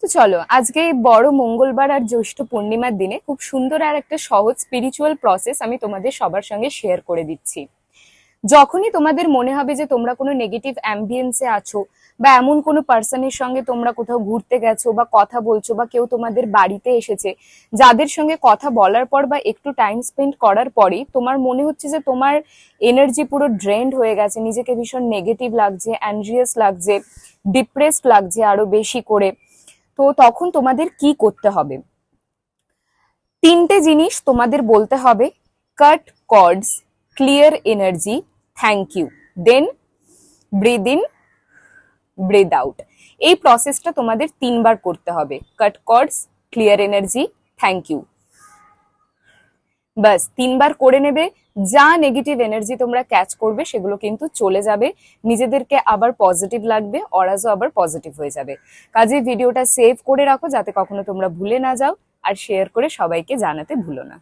তো চলো আজকে এই বড় মঙ্গলবার আর জ্যৈষ্ঠ পূর্ণিমার দিনে খুব সুন্দর আর একটা সহজ স্পিরিচুয়াল প্রসেস আমি তোমাদের সবার সঙ্গে শেয়ার করে দিচ্ছি। যখনই তোমাদের মনে হবে যে তোমরা কোনো নেগেটিভ অ্যাম্বিয়েন্সে আছো বা এমন কোনো পার্সনের সঙ্গে তোমরা কোথাও ঘুরতে গেছো বা কথা বলছো বা কেউ তোমাদের বাড়িতে এসেছে, যাদের সঙ্গে কথা বলার পর বা একটু টাইম স্পেন্ড করার পরই তোমার মনে হচ্ছে যে তোমার এনার্জি পুরো ড্রেন্ড হয়ে গেছে, নিজেকে ভীষণ নেগেটিভ লাগছে, অ্যানজিয়াস লাগছে, ডিপ্রেসড লাগছে আরো বেশি করে, তো তখন তোমাদের কি করতে হবে? তিনটে জিনিস তোমাদের বলতে হবে: cut cords, clear energy, thank you, then breathe in, breathe out. এই প্রসেসটা তোমাদের তিনবার করতে হবে: cut cords, clear energy, thank you. বাস তিনবার করে নেবে। যা নেগেটিভ এনার্জি তোমরা ক্যাচ করবে সেগুলো কিন্তু চলে যাবে, নিজেদেরকে আবার পজিটিভ লাগবে, অরাজও আবার পজিটিভ হয়ে যাবে। কাজে ভিডিওটা সেভ করে রাখো যাতে কখনো তোমরা ভুলে না যাও, আর শেয়ার করে সবাইকে জানাতে ভুলো না।